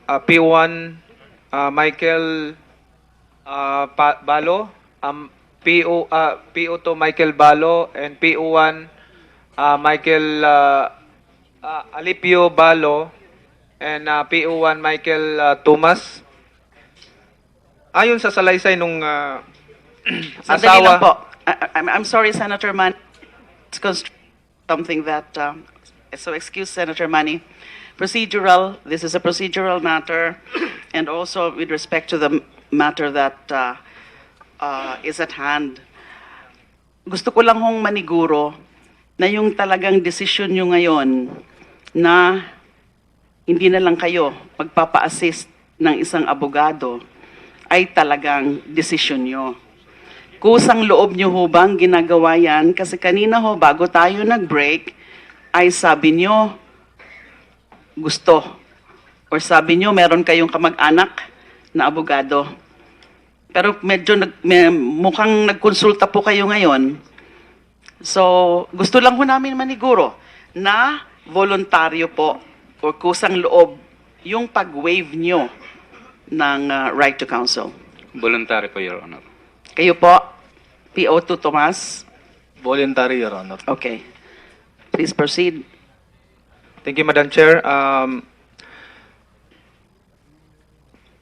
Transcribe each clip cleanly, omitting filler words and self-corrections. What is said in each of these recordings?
P1 Michael Balo, PO2 Michael Balo, and PO1 Michael Alipio Balo, and PO1 Michael Tumas. Ayon sa salaysay nung Sandali lang asawa. po. I'm sorry, Senator Manny. It's something that, so excuse Senator Manny. Procedural, this is a procedural matter, and also with respect to the matter that is at hand. Gusto ko lang hong maniguro na yung talagang desisyon nyo ngayon na hindi na lang kayo magpapa-assist ng isang abogado ay talagang desisyon nyo. Kusang loob nyo ho bang ginagawa yan? Kasi kanina ho, bago tayo nag-break, ay sabi nyo, gusto. Or sabi nyo, meron kayong kamag-anak na abogado. Pero medyo mukhang nagkonsulta po kayo ngayon. So, gusto lang ho namin maniguro na voluntaryo po o kusang loob yung pag-waive nyo ng right to counsel. Voluntary po, Your Honor. Kayo po, PO2 Tomas. Voluntary, Your Honor. Okay. Please proceed. Thank you, Madam Chair.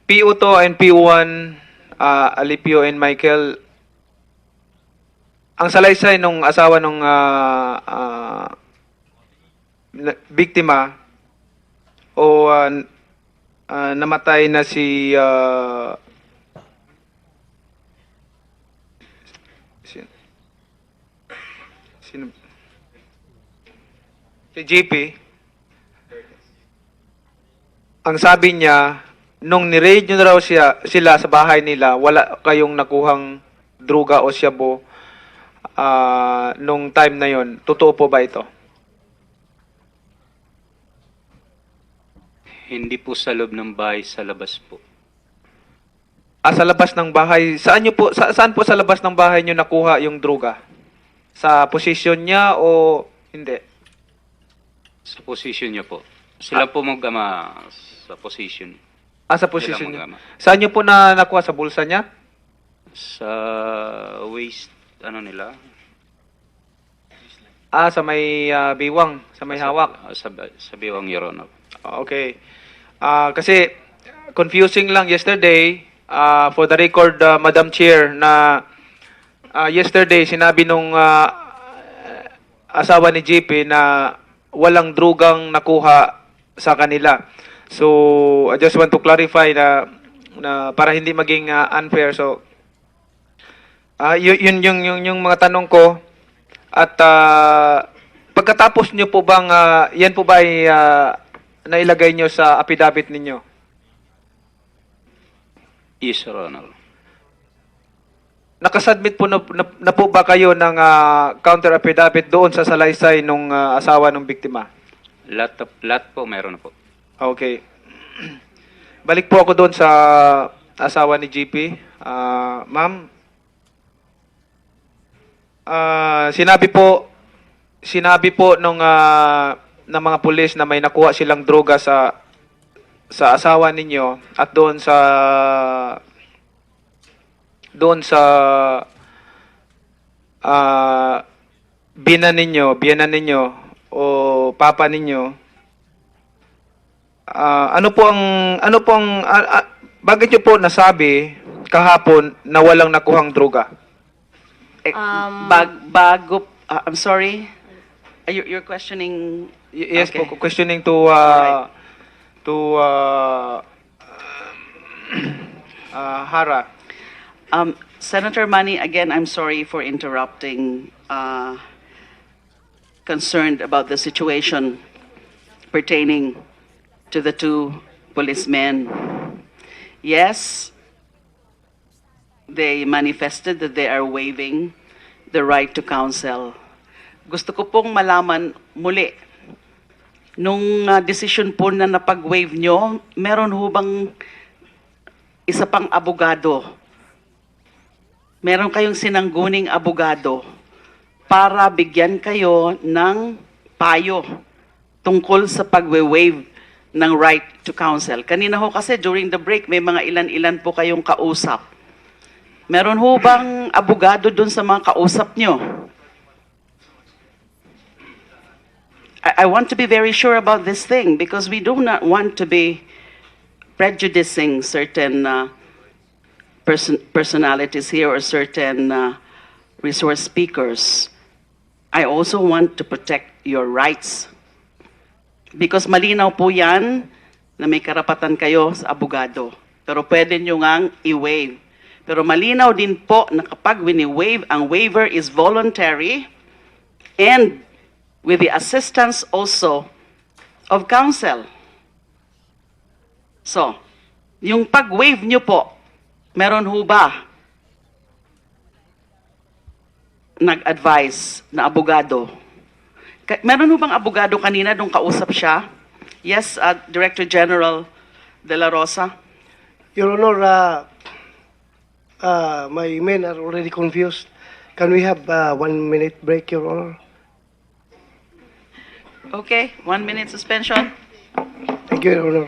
PO2 and P1, Alipio and Michael, ang salaysay nung asawa nung biktima o namatay na si si JP. Ang sabi niya, nung ni-raid nyo na raw sila sa bahay nila, wala kayong nakuhang druga o shabu nung time na yon. Totoo po ba ito? Hindi po sa loob ng bahay, sa labas po. Sa labas ng bahay. Saan po sa labas ng bahay nyo nakuha yung druga? Sa posisyon niya o hindi? Sa position niya po. Sila po mag-ama sa position. Sa posisyon niya. mag-ama. Saan nyo po na nakuha? Sa bulsa niya? Sa waist, ano nila? Sa may biwang, sa may hawak. Sa biwang, Your Honor. Okay. Kasi confusing lang yesterday, for the record, Madam Chair, na yesterday sinabi nung asawa ni JP na walang drugang nakuha sa kanila. So, I just want to clarify na para hindi maging unfair. So, yun yung mga tanong ko. At pagkatapos nyo po bang, yan po ba ay nailagay nyo sa affidavit ninyo? Yes, Your Honor. Nakasubmit po na po ba kayo ng counter affidavit doon sa salaysay nung asawa ng biktima? Lahat po, meron na po. Okay. Balik po ako doon sa asawa ni GP. Ma'am, sinabi po nung ng mga pulis na may nakuha silang droga sa asawa ninyo at doon sa biyenan ninyo o papa ninyo. Bakit niyo po nasabi kahapon na walang nakuhang droga? I'm sorry. You're questioning. Yes Okay. po, questioning to Alright. Hara. Senator Manny, again, I'm sorry for interrupting. Concerned about the situation pertaining to the two policemen. Yes, they manifested that they are waiving the right to counsel. Gusto ko pong malaman muli, nung decision po na napag-waive nyo, meron ho bang isa pang abogado? Meron kayong sinangguning abogado para bigyan kayo ng payo tungkol sa pag-waive ng right to counsel. Kanina ho kasi during the break, may mga ilan-ilan po kayong kausap. Meron ho bang abogado dun sa mga kausap nyo? I want to be very sure about this thing because we do not want to be prejudicing certain personalities here or certain resource speakers. I also want to protect your rights. Because malinaw po yan na may karapatan kayo sa abogado. Pero pwede nyo ngang i-waive. Pero malinaw din po na kapag wini-waive, ang waiver is voluntary and with the assistance also of counsel. So, yung pag-waive nyo po, meron ho ba nag-advise na abogado? Meron ho bang abogado kanina nung kausap siya? Yes, Director General De La Rosa. Your Honor, my men are already confused. Can we have 1 minute break, Your Honor? Okay, 1 minute suspension. Thank you, Your Honor.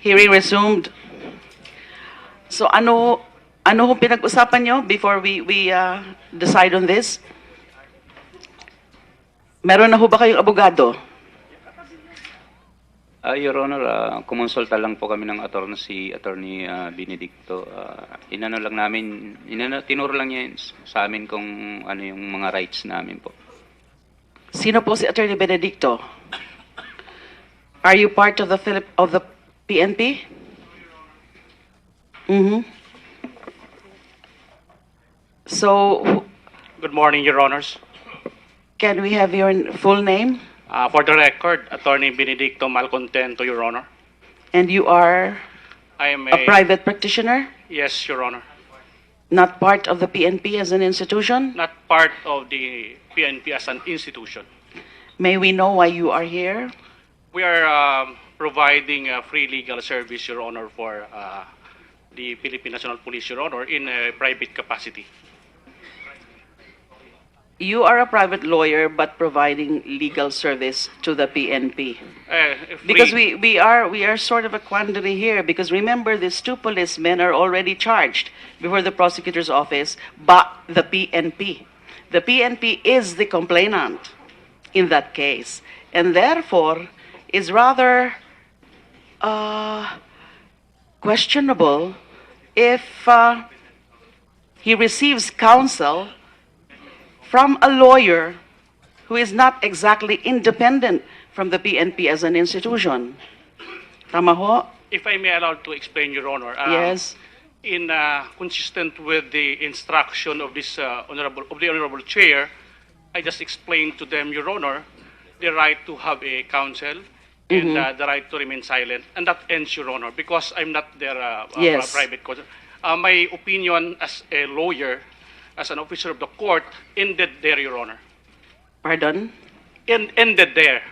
Hearing resumed. So ano ho pinag-usapan nyo before we decide on this? Meron na ho ba kayong abogado? Your Honor, kumonsulta lang po kami ng Attorney Benedicto. Tinuro lang niya sa amin kung ano yung mga rights namin po. Sino po si Attorney Benedicto? Are you part of the PNP? Mm-hmm. So, Good morning, Your Honors. can we have your full name? For the record, Attorney Benedicto Malcontento, Your Honor. And you are I am a private practitioner, Yes, Your Honor. not part of the PNP as an institution? Not part of the PNP as an institution. May we know why you are here? We are providing free legal service, Your Honor, for the Philippine National Police, Your Honor, in a private capacity. You are a private lawyer but providing legal service to the PNP. Because we are sort of a quandary here because remember these two policemen are already charged before the prosecutor's office by the PNP. The PNP is the complainant in that case and therefore is rather questionable if he receives counsel from a lawyer who is not exactly independent from the PNP as an institution. Tama ho? If I may allow to explain, Your Honor. Yes. In consistent with the instruction of this honorable chair, I just explained to them, Your Honor, the right to have a counsel and the right to remain silent, and that ends, Your Honor, because I'm not their Yes. private counsel. My opinion as a lawyer, as an officer of the court, ended there, Your Honor. Pardon? Ended there.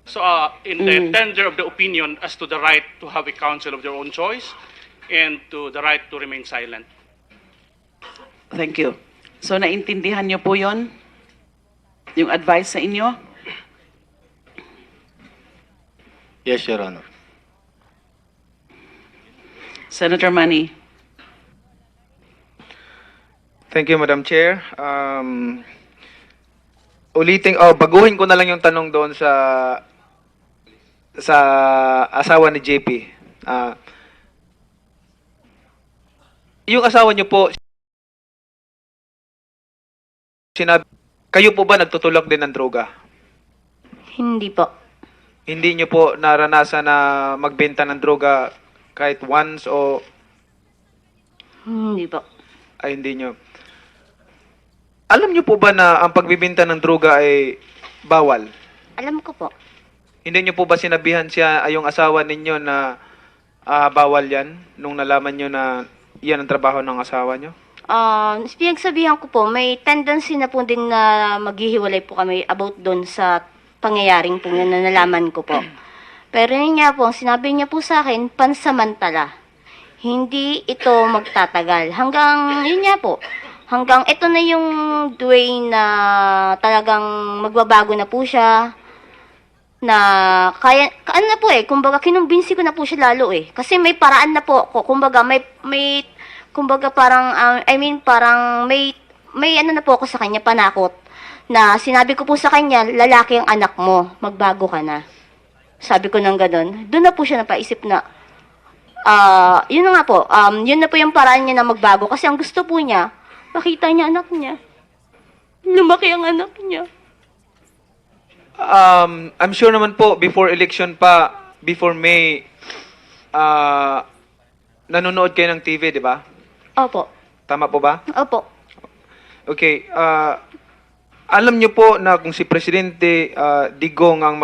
So in the tender of the opinion as to the right to have a counsel of their own choice and to the right to remain silent. Thank you. So naintindihan niyo po yon? Yung advice sa inyo? Yes, Your Honor. Senator Manny. Thank you, Madam Chair. Baguhin ko na lang yung tanong doon sa asawa ni JP. Yung asawa niyo po, kayo po ba nagtutulak din ng droga? Hindi po. Hindi niyo po naranasan na magbenta ng droga kahit once o Hindi po. ay hindi niyo? Alam niyo po ba na ang pagbibenta ng droga ay bawal? Alam ko po. Hindi niyo po ba sinabihan siya, yung asawa ninyo na bawal yan nung nalaman niyo na yan ang trabaho ng asawa niyo? Pinagsabihan ko po, may tendency na po din na maghihiwalay po kami about doon sa pangyayaring po na nalaman ko po. Pero yun nga po, sinabi niya po sa akin, pansamantala. Hindi ito magtatagal. Hanggang, yun nga po, hanggang ito na yung way na talagang magbabago na po siya. Na kaya, ano na po kumbaga kinumbinsi ko na po siya lalo Kasi may paraan na po ako, kumbaga kumbaga parang, parang may ano na po ako sa kanya, panakot. Na sinabi ko po sa kanya, lalaki ang anak mo, magbago ka na. Sabi ko nang ganun. Doon na po siya napaisip na, yun na nga po, yun na po yung paraan niya na magbago. Kasi ang gusto po niya, makita niya anak niya. Lumaki ang anak niya. I'm sure naman po, before election pa, before May, nanonood kayo ng TV, di ba? Opo. Tama po ba? Opo. Okay. Alam niyo po na kung si Presidente Digong ang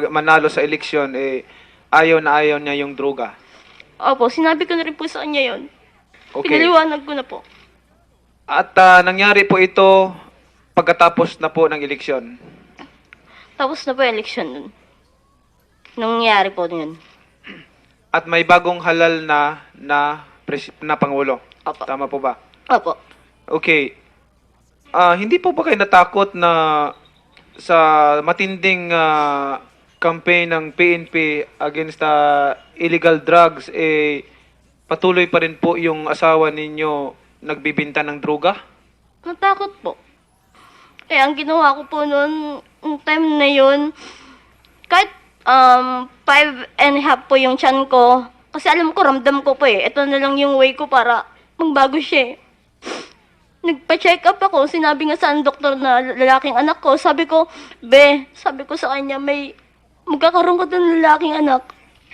manalo sa eleksyon, ayaw na ayaw niya yung droga. Opo, sinabi ko na rin po sa kanya yun. Okay. Pinaliwanag ko na po. At nangyari po ito pagkatapos na po ng eleksyon. Tapos na po yung election nun. Nangyari po yun. At may bagong halal na Pangulo. Opo. Tama po ba? Opo. Okay. Hindi po ba kayo natakot na sa matinding campaign ng PNP against illegal drugs, patuloy pa rin po yung asawa ninyo nagbibinta ng droga? Natakot po. Ang ginawa ko po noon, yung time na yun, kahit 5.5 po yung tiyan ko, kasi alam ko, ramdam ko po Ito na lang yung way ko para magbago siya Nagpa-check up ako, sinabi nga sa doktor na lalaking anak ko, sabi ko, sabi ko sa kanya, magkakaroon ka ng lalaking anak.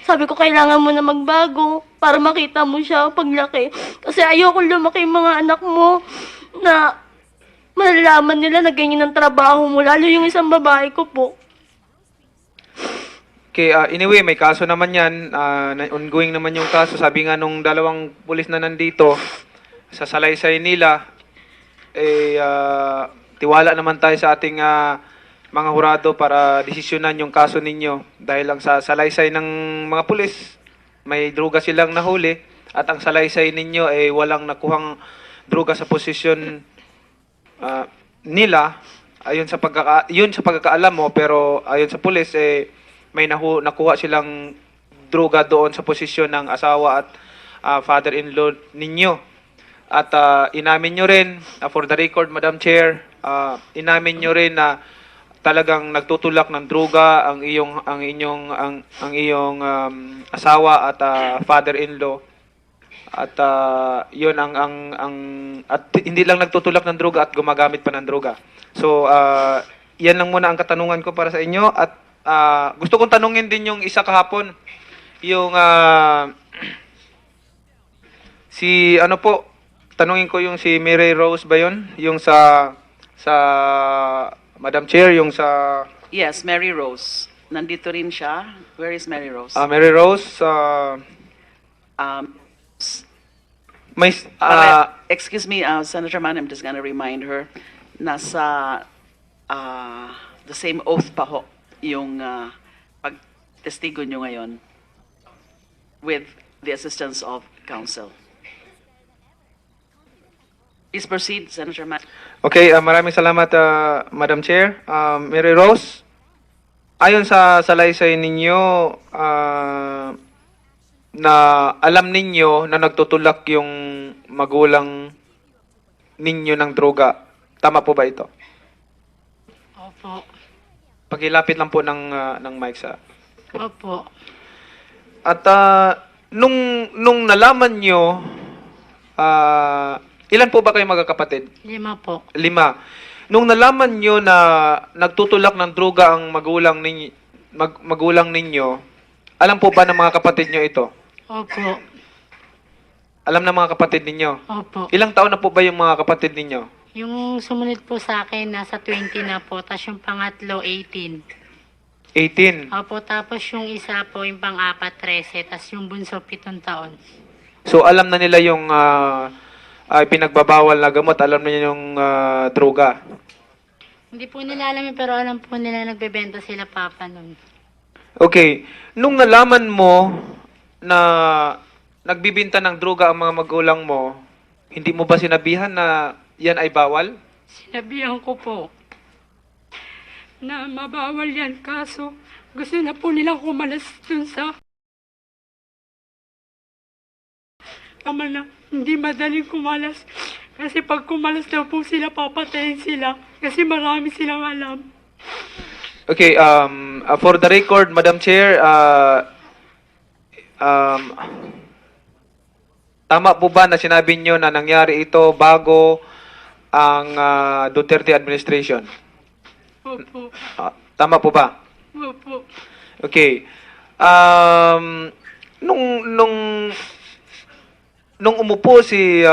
Sabi ko, kailangan mo na magbago para makita mo siya paglaki. Kasi ayoko lumaki yung mga anak mo na malalaman nila na ganyan ang trabaho mo, lalo yung isang babae ko po. Okay, anyway, may kaso naman yan. Ongoing naman yung kaso. Sabi nga nung dalawang pulis na nandito, sa salaysay nila, tiwala naman tayo sa ating mga hurado para desisyonan yung kaso ninyo. Dahil lang sa salaysay ng mga pulis, may droga silang nahuli, at ang salaysay ninyo ay walang nakuhang droga sa posisyon nila, ayon sa pagkakaalam mo, pero ayon sa pulis, may nakuha silang droga doon sa posisyon ng asawa at father-in-law ninyo. At inamin nyo rin, for the record, Madam Chair, inamin nyo rin na talagang nagtutulak ng droga ang iyong asawa at father-in-law. At yun at hindi lang nagtutulak ng droga at gumagamit pa ng droga. So, yan lang muna ang katanungan ko para sa inyo. At gusto kong tanungin din yung isa kahapon. Yung, si, ano po, tanungin ko yung si Mary Rose ba yun? Yung sa Madam Chair, yung sa, Yes, Mary Rose. Nandito rin siya. Where is Mary Rose? Mary Rose, Um, may, excuse me, Senator Manny, I'm just gonna remind her, nasa the same oath pa ho yung pagtestigo nyo ngayon with the assistance of counsel. Please proceed, Senator Manny. okay, maraming salamat, Madam Chair. Mary Rose, ayon sa salaysay ninyo, na alam ninyo na nagtutulak yung magulang ninyo ng droga. Tama po ba ito? Opo. Pagilapit lang po ng mic sa. Opo. At nung nalaman nyo, ilan po ba kayo magkakapatid? 5 po. 5. Nung nalaman nyo na nagtutulak ng droga ang magulang ninyo, alam po ba ng mga kapatid nyo ito? Opo. Alam ng mga kapatid ninyo? Opo. Ilang taon na po ba yung mga kapatid ninyo? Yung sumunod po sa akin, nasa 20 na po. Tapos yung pangatlo, 18. 18. Opo, tapos yung isa po, yung pang-apat, 13. Tapos yung bunso, 7 taon. So alam na nila yung pinagbabawal na gamot, alam na nila yung droga. Hindi po nila alam yun, pero alam po nila nagbebenta sila papa nun. Okay, nung nalaman mo na nagbibinta ng droga ang mga magulang mo, hindi mo ba sinabihan na yan ay bawal? Sinabihan ko po na mabawal yan, kaso gusto na po nilang kumalas dun sa ama na hindi madaling kumalas. Kasi pag kumalas daw po sila, papatayin sila. Kasi marami silang alam. Okay, for the record, Madam Chair, tama po ba na sinabi nyo na nangyari ito bago ang Duterte administration? Opo. Tama po ba? Opo. Okay. Nung umupo si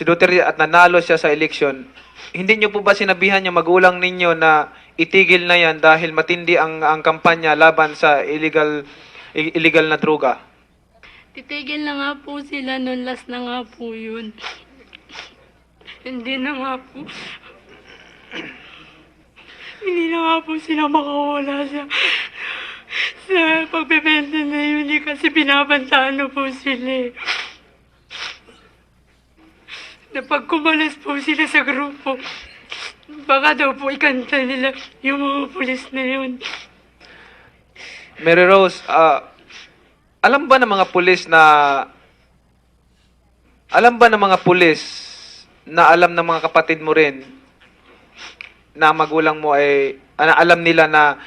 Duterte at nanalo siya sa election, hindi niyo po ba sinabihan yung magulang ninyo na itigil na yan dahil matindi ang kampanya laban sa illegal na droga? Titigil na nga po sila nun. Last na nga po yun. Hindi na nga po. Hindi na nga po sila makawala sa pagbebenta na yun kasi binabantaan na po sila eh. Na pag kumalas po sila sa grupo, baka daw po ikanta nila yung mga pulis na yun. Mary Rose, alam ba ng mga pulis na alam ng mga kapatid mo rin na magulang mo ay alam nila na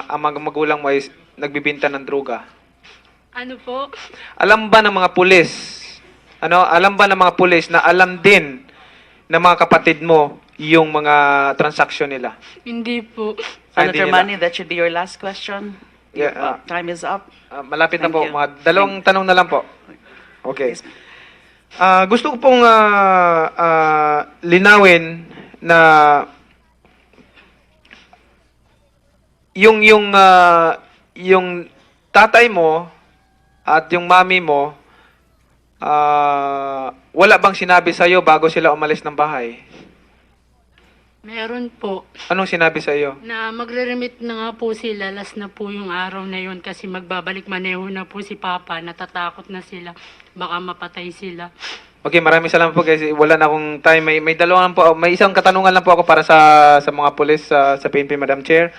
ang mga magulang mo ay nagbibinta ng droga? Ano po? Alam ba ng mga pulis? Alam ba ng mga pulis na alam din ng mga kapatid mo yung mga transaksyon nila? Hindi po. Hindi Senator nila. Manny, that should be your last question. Yeah, Your time is up. Malapit na Thank po. you. Mga dalawang tanong na lang po. Okay. Yes. Gusto ko pong linawin na yung tatay mo at yung mami mo wala bang sinabi sa iyo bago sila umalis ng bahay? Meron po. Anong sinabi sa iyo? Na magre-remit na nga po sila. Last na po yung araw na yun kasi magbabalik maneho na po si Papa. Natatakot na sila. Baka mapatay sila. Okay, maraming salamat po guys. Wala na akong time. May dalawa lang po. May isang katanungan lang po ako para sa mga pulis sa PNP, Madam Chair.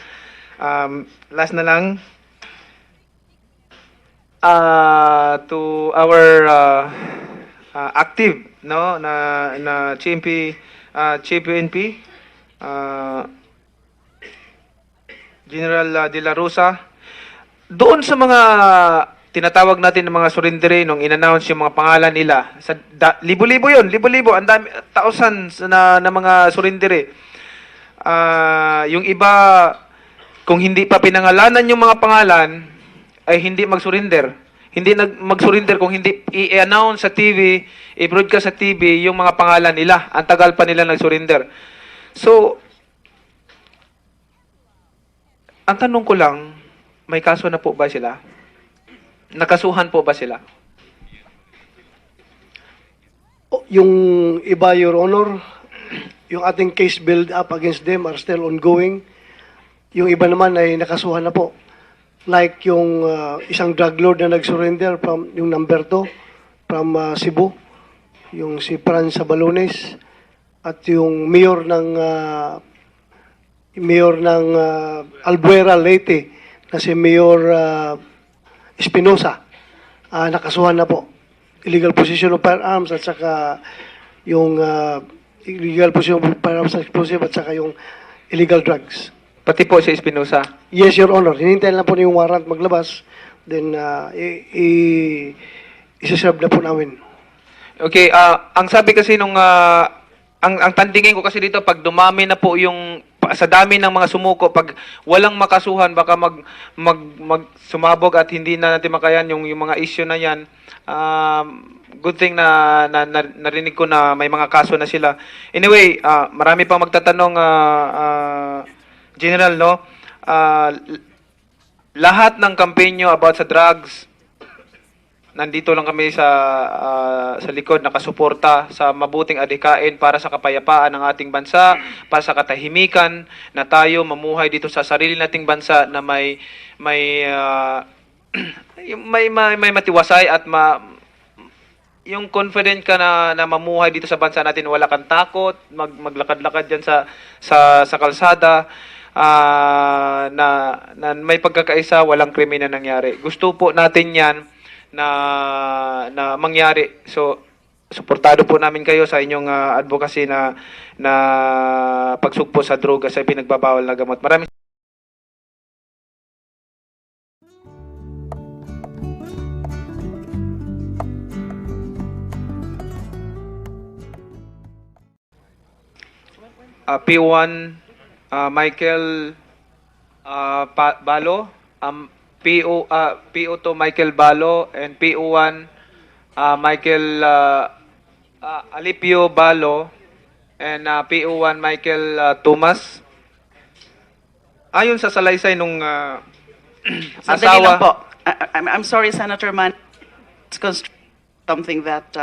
Last na lang. To our active na Chief PNP General De La Rosa, doon sa mga tinatawag natin ng mga surrendere nung in-announce yung mga pangalan nila. Libo-libo yun, libo-libo, ang dami, thousands na mga surrendere. Yung iba, kung hindi pa pinangalanan yung mga pangalan, ay hindi mag-surrender. Hindi mag-surrender kung hindi i-announce sa TV, i-broadcast sa TV yung mga pangalan nila. Ang tagal pa nila nag-surrender. So, ang tanong ko lang, may kaso na po ba sila? Nakasuhan po ba sila? Yung iba, Your Honor, yung ating case build up against them are still ongoing. Yung iba naman ay nakasuhan na po. Like yung isang drug lord na nag-surrender from yung number 2 from Cebu, yung si Fran Sabalones, at yung mayor ng Albuera Leyte na si Mayor Espinosa, nakasuhan na po. Illegal possession of firearms at saka yung illegal possession of firearms and explosive at saka yung illegal drugs. Pati po si Espinosa. Yes, Your Honor. Hinintay lang po yung warrant maglabas. Then, isa-serve na po namin. Okay, ang sabi kasi nung ang tandingin ko kasi dito pag dumami na po yung sa dami ng mga sumuko, pag walang makasuhan baka mag sumabog at hindi na natin makayan yung mga issue na yan. Good thing na narinig ko na may mga kaso na sila. Anyway, marami pang magtatanong General, no? Lahat ng campaign nyo about sa drugs, nandito lang kami sa likod, nakasuporta sa mabuting adhikain para sa kapayapaan ng ating bansa, para sa katahimikan na tayo mamuhay dito sa sarili nating bansa na may matiwasay at yung confident ka na mamuhay dito sa bansa natin, wala kang takot, maglakad-lakad diyan sa kalsada, na may pagkakaisa, walang krimen na nangyari. Gusto po natin 'yan na mangyari. So, suportado po namin kayo sa inyong advocacy na pagsugpo sa droga sa pinagbabawal na gamot. Maraming P1 Michael Balo, PO2 Michael Balo, and PO1 Michael Alipio Balo, and PO1 Michael Tumas. Ayon sa salaysay nung Sandali lang asawa, po. I'm sorry, Senator Manny. It's something that,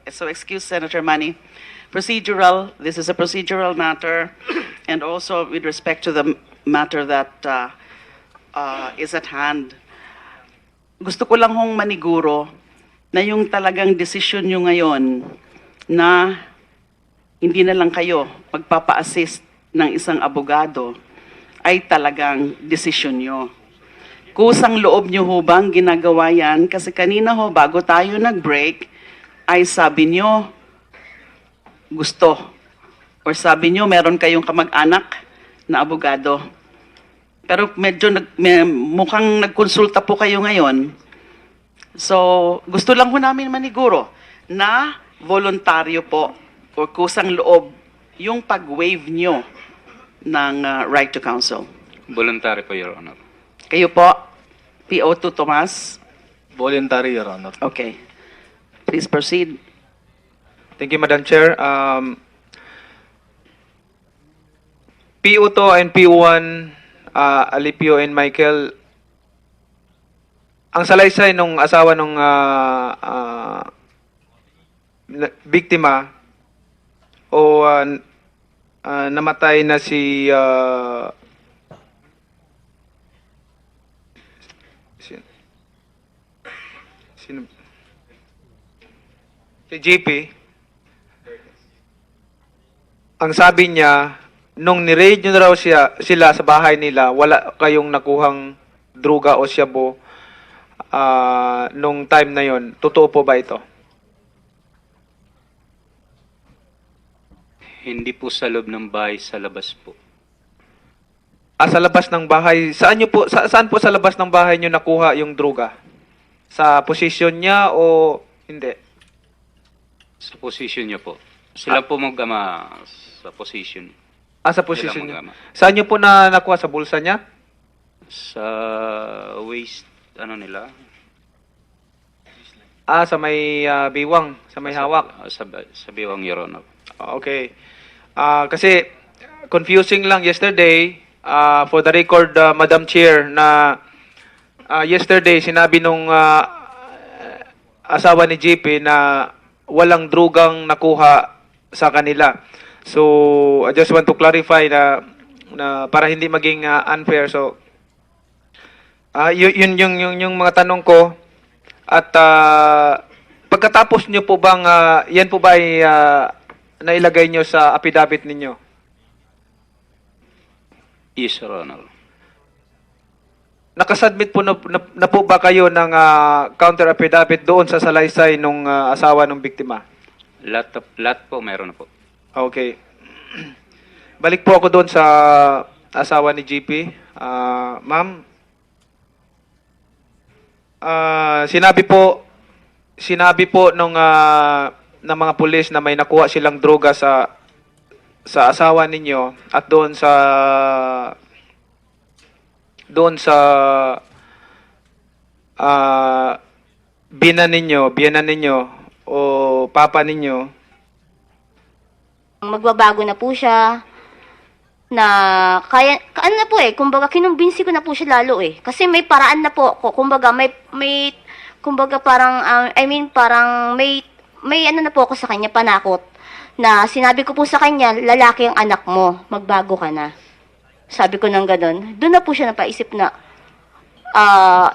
so excuse Senator Manny. This is a procedural matter, and also with respect to the matter that is at hand. Gusto ko lang hong maniguro na yung talagang desisyon nyo ngayon na hindi na lang kayo magpapa-assist ng isang abogado ay talagang desisyon nyo. Kusang loob nyo ho bang ginagawa yan? Kasi kanina ho, bago tayo nag-break, ay sabi nyo, gusto. Or sabi nyo, meron kayong kamag-anak na abogado. Pero medyo mukhang nagkonsulta po kayo ngayon. So, gusto lang ho namin maniguro na voluntaryo po o kusang loob yung pag-waive nyo ng right to counsel. Voluntary po, Your Honor. Kayo po, PO2 Tomas. Voluntary, Your Honor. Okay. Please proceed. thank you, Madam Chair. PO2 and PO1 Alipio and Michael, ang salaysay nung asawa nung biktima o namatay na si JP, ang sabi niya, nung ni-raid nyo na raw sila sa bahay nila, wala kayong nakuhang druga o shabu nung time na yon. Totoo po ba ito? Hindi po sa loob ng bahay, sa labas po. Sa labas ng bahay. Saan po sa labas ng bahay nyo nakuha yung druga? sa posisyon niya o hindi? Sa position niyo po. Sila po mag-ama sa position. Sa Sila posisyon niya. mag-ama. Saan niyo po na nakuha? Sa bulsa niya? Sa waist, ano nila? Sa may biwang, sa may hawak. Sa biwang, Your Honor. Okay. Kasi confusing lang yesterday, for the record, Madam Chair, na yesterday sinabi nung asawa ni JP na walang drugang nakuha sa kanila. So, I just want to clarify na para hindi maging unfair. So, yun yung mga tanong ko. At pagkatapos nyo po bang, yan po ba ay nailagay nyo sa affidavit ninyo? Yes, Your Honor. Nakasubmit po na po ba kayo ng counter affidavit doon sa salaysay nung asawa ng biktima? Lahat po, meron na po. Okay. Balik po ako doon sa asawa ni GP. Ma'am, sinabi po nung ng mga pulis na may nakuha silang droga sa asawa ninyo at doon sa biyenan ninyo o papa ninyo. Magbabago na po siya na kaya ano na po kumbaga kinumbinsi ko na po siya lalo kasi may paraan na po ako, kumbaga may kumbaga parang parang may ano na po ako sa kanya, panakot na sinabi ko po sa kanya, lalaki ang anak mo, magbago ka na. Sabi ko nang gano'n. Doon na po siya napaisip na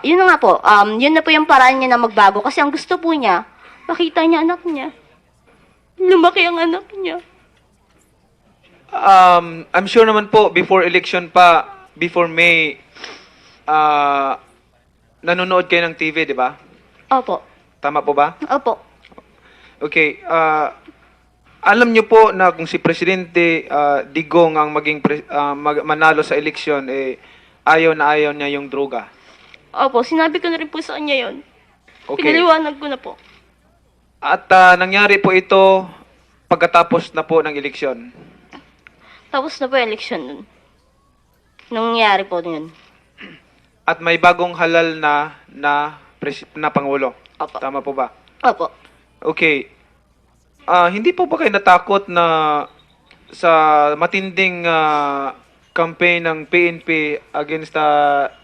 yun na nga po, yun na po yung paraan niya na magbago kasi ang gusto po niya, makita niya anak niya. Lumaki ang anak niya. I'm sure naman po, before election pa, before May, nanonood kayo ng TV, di ba? Opo. Tama po ba? Opo. Okay. Alam niyo po na kung si Presidente Digong ang manalo sa eleksyon, ayaw na ayaw niya yung droga. Opo, sinabi ko na rin po sa kanya yun. Okay. Pinaliwanag ko na po. At nangyari po ito pagkatapos na po ng eleksyon. Tapos na po yung election nun. Nangyari po yun. At may bagong halal na Pangulo. Opo. Tama po ba? Opo. Okay. Hindi po ba kayo natakot na sa matinding campaign ng PNP against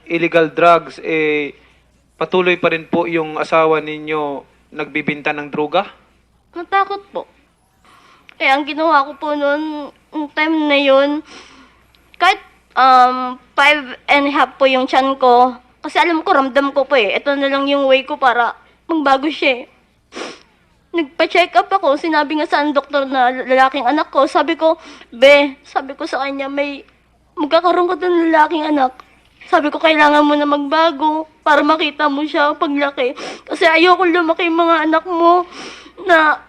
illegal drugs, patuloy pa rin po yung asawa ninyo nagbibinta ng droga? Natakot po. Ang ginawa ko po noon, yung time na yun, kahit 5.5 po yung tiyan ko, kasi alam ko, ramdam ko po ito na lang yung way ko para magbago siya Nagpa-check up ako, sinabi nga sa doktor na lalaking anak ko, sabi ko sa kanya, magkakaroon ka ng lalaking anak. Sabi ko, kailangan mo na magbago para makita mo siya paglaki. Kasi ayoko lumaki yung mga anak mo na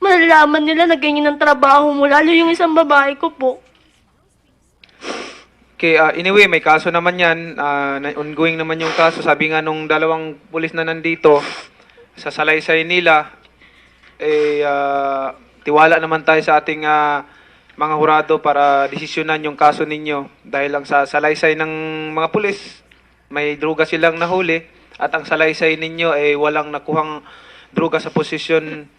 malalaman nila na ganyan ang trabaho mo, lalo yung isang babae ko po. Okay, anyway, may kaso naman yan. Ongoing naman yung kaso. Sabi nga nung dalawang pulis na nandito, sa salaysay nila, tiwala naman tayo sa ating mga hurado para desisyonan yung kaso ninyo. Dahil lang sa salaysay ng mga pulis, may droga silang nahuli, at ang salaysay ninyo ay walang nakuhang droga sa posisyon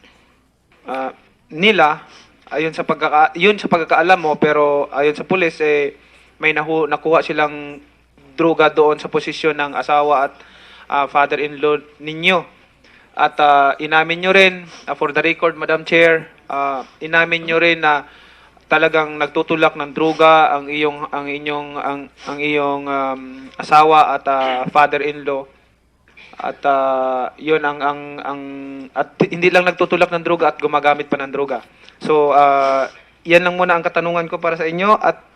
nila, ayon sa pagkakaalam mo, pero ayon sa pulis, may nakuha silang droga doon sa posisyon ng asawa at father-in-law ninyo. At inamin nyo rin, for the record, Madam Chair, inamin nyo rin na talagang nagtutulak ng droga ang iyong asawa at father-in-law. At yun at hindi lang nagtutulak ng droga at gumagamit pa ng droga. So yan lang muna ang katanungan ko para sa inyo, at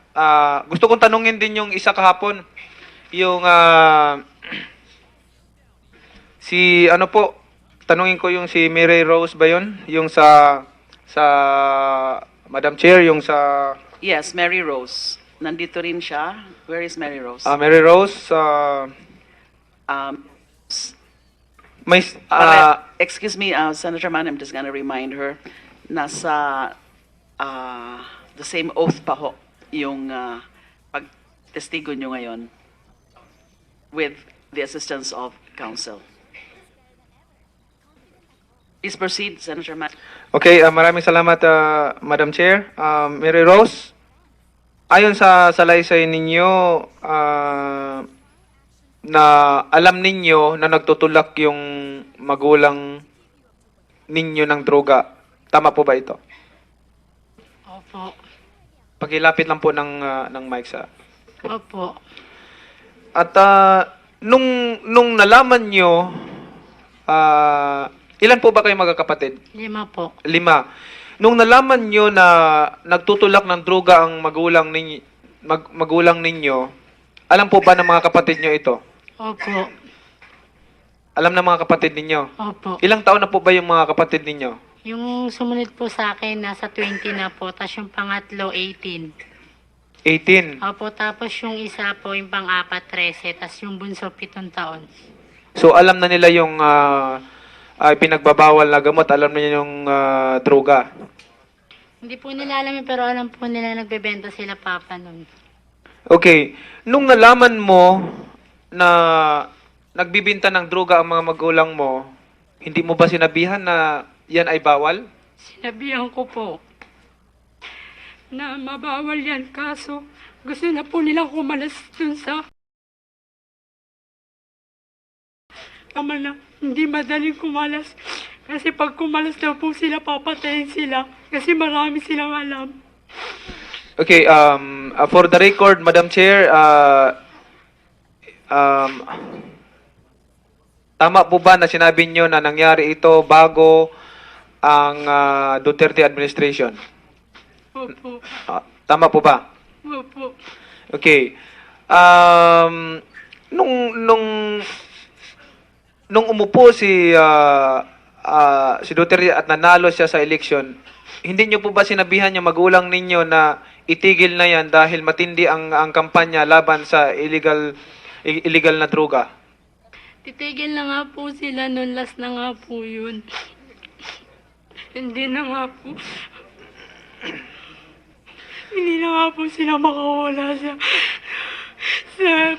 gusto kong tanungin din yung isa kahapon, yung tanungin ko yung si Mary Rose ba yun? Yung sa Madam Chair, yung sa Yes, Mary Rose. Nandito rin siya. Where is Mary Rose? Mary Rose, Um, May Excuse me, Senator Manny, I'm just gonna remind her, nasa the same oath pa ho yung pagtestigo nyo ngayon with the assistance of counsel. Please proceed, Senator Manny. Okay, maraming salamat, Madam Chair. Mary Rose, ayon sa salaysay ninyo, na alam ninyo na nagtutulak yung magulang ninyo ng droga. Tama po ba ito? Opo. Pakilapit lang po ng mic sa... Opo. At nung nalaman nyo, ilan po ba kayo magkakapatid? 5 po. 5. Nung nalaman nyo na nagtutulak ng droga ang magulang ninyo, alam po ba ng mga kapatid nyo ito? Opo. Alam ng mga kapatid ninyo? Opo. Ilang taon na po ba yung mga kapatid ninyo? Yung sumunod po sa akin, nasa 20 na po. Tapos yung pangatlo, 18. 18. Opo, tapos yung isa po, yung pang-apat, 13. Tapos yung bunso, 7 taon. So alam na nila yung pinagbabawal na gamot, alam na nila yung droga. Hindi po nila alam yun, pero alam po nila nagbebenta sila papa nun. Okay. Nung nalaman mo na nagbibinta ng droga ang mga magulang mo, hindi mo ba sinabihan na yan ay bawal? Sinabihan ko po na mabawal yan, kaso gusto na po nilang kumalas dun sa tama na, hindi madaling kumalas. Kasi pag kumalas daw po sila, papatayin sila. Kasi marami silang alam. Okay, for the record, Madam Chair, tama po ba na sinabi nyo na nangyari ito bago ang Duterte administration? Opo. Tama po ba? Opo. Okay. Nung umupo si Duterte at nanalo siya sa election, hindi niyo po ba sinabihan yung magulang ninyo na itigil na yan dahil matindi ang kampanya laban sa illegal na droga? Titigil na nga po sila nun, last na nga po yun. Hindi na nga po. Hindi na nga po sila makawala sa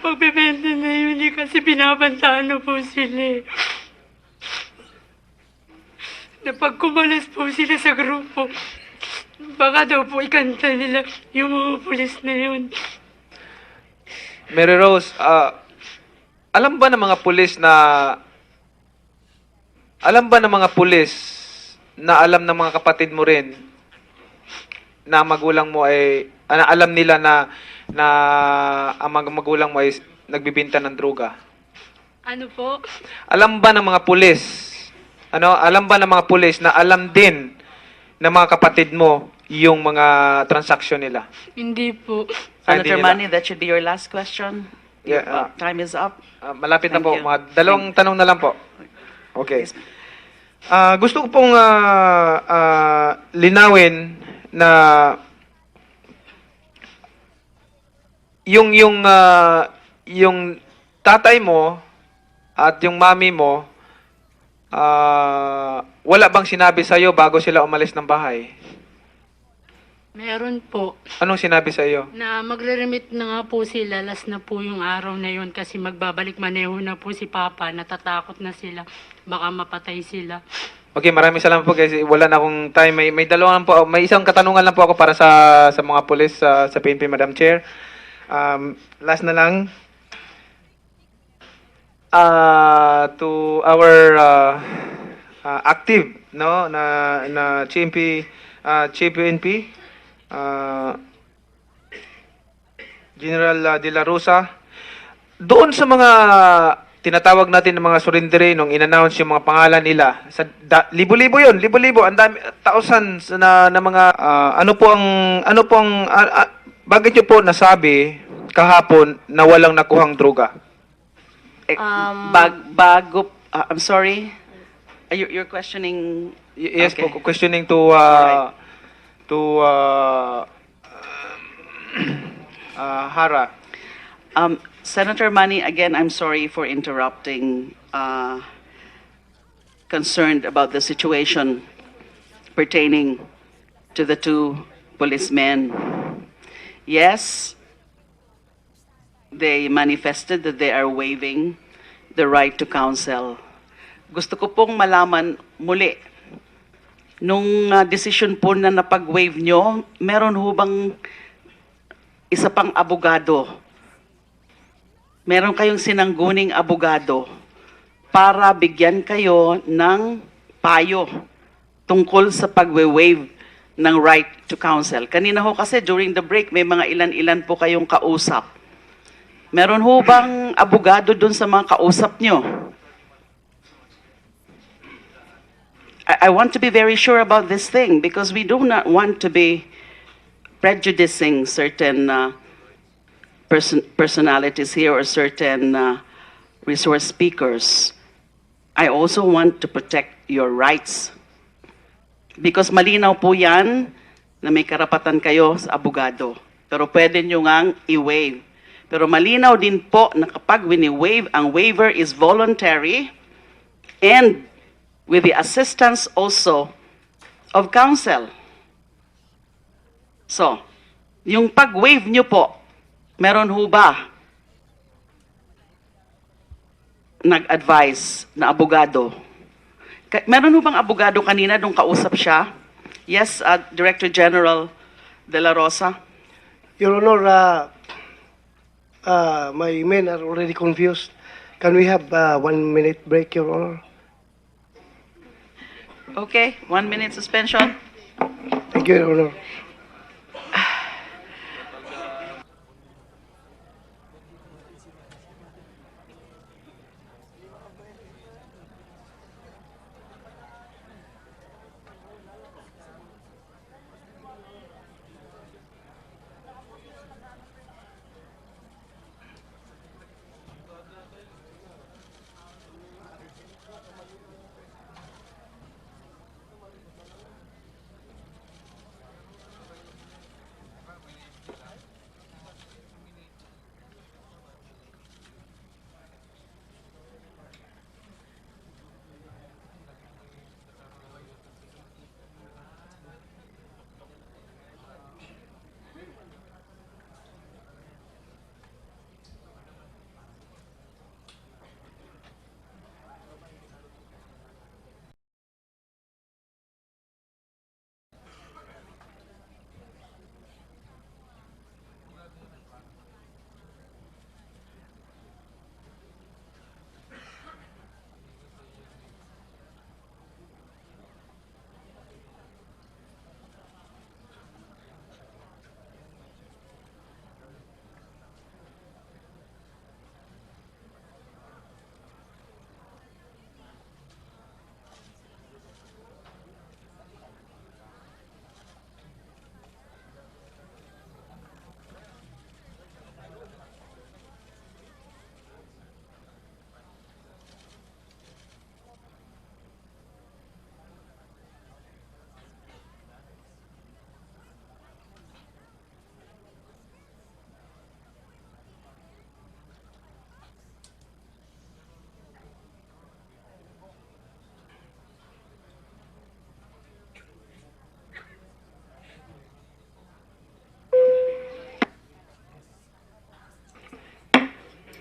pagbebenta na yun kasi binabantaan na po sila eh. Na pag kumalas po sila sa grupo, baka daw po ikanta nila yung mga pulis na yun. Mary Rose, alam ba ng mga pulis na alam ng mga kapatid mo rin na magulang mo ay alam nila na ang mga magulang mo ay nagbibinta ng droga? Ano po? Alam ba ng mga pulis? Alam ba ng mga pulis na alam din ng mga kapatid mo yung mga transaksyon nila? Hindi po. Hindi Senator nila. Manny, that should be your last question. Yeah, Time is up. malapit na Thank po. you. Mga dalawang tanong na lang po. Okay. Please. Gusto ko pong linawin na yung tatay mo at yung mami mo wala bang sinabi sa iyo bago sila umalis ng bahay? Meron po. Anong sinabi sa iyo? Na magre-remit na nga po sila, last na po yung araw na yun kasi magbabalik maneho na po si Papa, natatakot na sila, baka mapatay sila. Okay, maraming salamat po kasi wala na akong time. May dalawang po, may isang katanungan lang po ako para sa mga pulis sa PNP, Madam Chair. Last na lang. To our active na Chief PNP General De La Rosa, doon sa mga tinatawag natin ng mga surrendere nung in-announce yung mga pangalan nila, libo-libo yun, libo-libo, ang dami, thousands na mga bakit nyo po nasabi kahapon na walang nakuhang droga? I'm sorry. You're questioning. Yes Okay. po, questioning to Hara. Senator Manny, again, I'm sorry for interrupting concerned about the situation pertaining to the two policemen. Yes, they manifested that they are waiving the right to counsel. Gusto ko pong malaman muli, nung decision po na napag-waive nyo, meron ho bang isa pang abogado? Meron kayong sinangguning abogado para bigyan kayo ng payo tungkol sa pag-waive ng right to counsel. Kanina ho kasi during the break, may mga ilan-ilan po kayong kausap. Meron ho bang abogado dun sa mga kausap nyo? I want to be very sure about this thing because we do not want to be prejudicing certain personalities here or certain resource speakers. I also want to protect your rights. Because malinaw po yan na may karapatan kayo sa abogado. Pero pwede nyo ngang i-waive. Pero malinaw din po na kapag wini-waive, ang waiver is voluntary and with the assistance also of counsel. So, yung pag-waive nyo po, meron ho ba nag-advise na abogado? Meron ho bang abogado kanina nung kausap siya? Yes, Director General De La Rosa. Your Honor, my men are already confused. Can we have 1 minute break, Your Honor? Okay, 1 minute suspension. Thank you, Your Honor.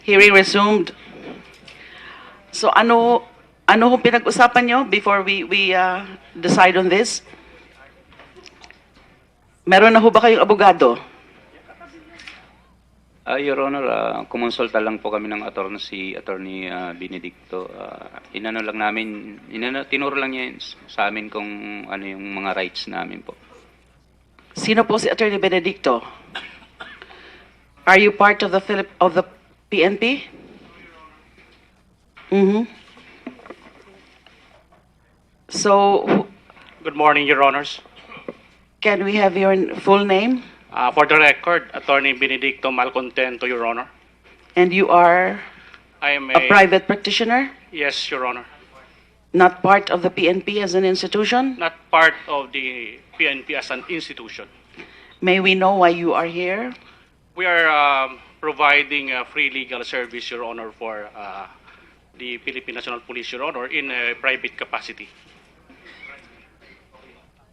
Hearing resumed. So ano ho pinag-usapan nyo before we decide on this? Meron na ho ba kayong abogado? Your Honor, kumonsulta lang po kami ng si Attorney Benedicto. Tinuro lang niya sa amin kung ano yung mga rights namin po. Sino po si Attorney Benedicto? Are you part of the PNP? Mm-hmm. So, Good morning, Your Honors. can we have your full name? For the record, Attorney Benedicto Malcontento, Your Honor. And you are I am a private practitioner? Yes, Your Honor. Not part of the PNP as an institution? Not part of the PNP as an institution. May we know why you are here? We are providing a free legal service, Your Honor, for the Philippine National Police, Your Honor, in a private capacity.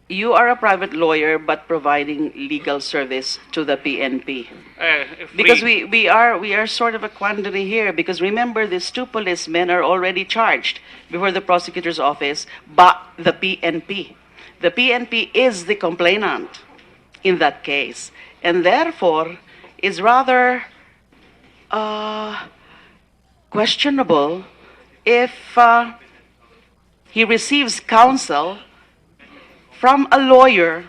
You are a private lawyer but providing legal service to the PNP. Because we are sort of a quandary here, because remember, these two policemen are already charged before the prosecutor's office by the PNP. The PNP is the complainant in that case, and therefore is rather questionable if he receives counsel from a lawyer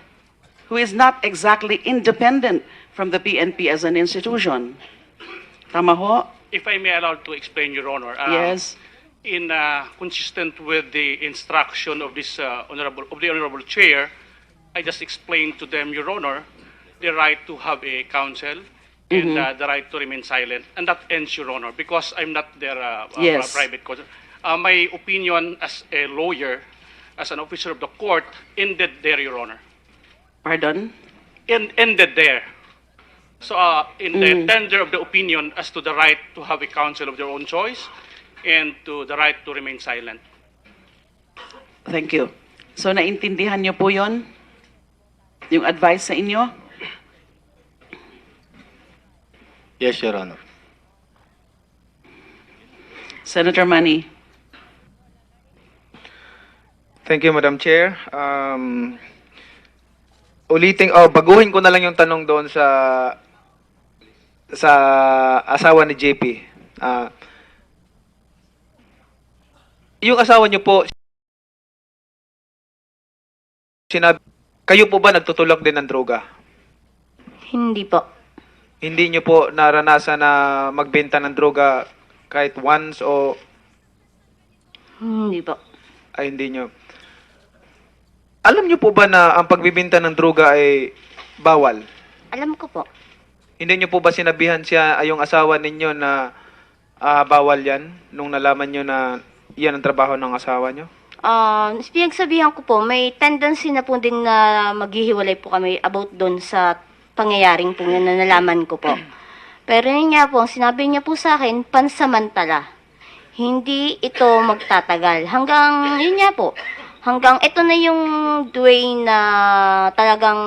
who is not exactly independent from the PNP as an institution. Tama ho? If I may allow to explain, Your Honor. Yes. In consistent with the instruction of this honorable chair, I just explained to them, Your Honor, the right to have a counsel and the right to remain silent, and that ends, Your Honor, because I'm not their Yes. private counsel. My opinion as a lawyer, as an officer of the court, ended there, Your Honor. Pardon? Ended there. So in the tender of the opinion as to the right to have a counsel of their own choice and to the right to remain silent. Thank you. So naintindihan niyo po yon? Yung advice sa inyo? Yes, Your Honor. Senator Manny. Thank you, Madam Chair. Baguhin ko na lang yung tanong doon sa asawa ni JP. Yung asawa niyo po, kayo po ba nagtutulak din ng droga? Hindi po. Hindi niyo po naranasan na magbenta ng droga kahit once o Hindi po. ay hindi niyo? Alam niyo po ba na ang pagbibenta ng droga ay bawal? Alam ko po. Hindi niyo po ba sinabihan siya, yung asawa ninyo na bawal yan nung nalaman niyo na yan ang trabaho ng asawa niyo? Pinagsabihan ko po, may tendency na po din na maghihiwalay po kami about doon sa pangyayaring po yun na nalaman ko po. Pero yun nga po, ang sinabi niya po sa akin, pansamantala. Hindi ito magtatagal. Hanggang, yun nga po, hanggang ito na yung way na talagang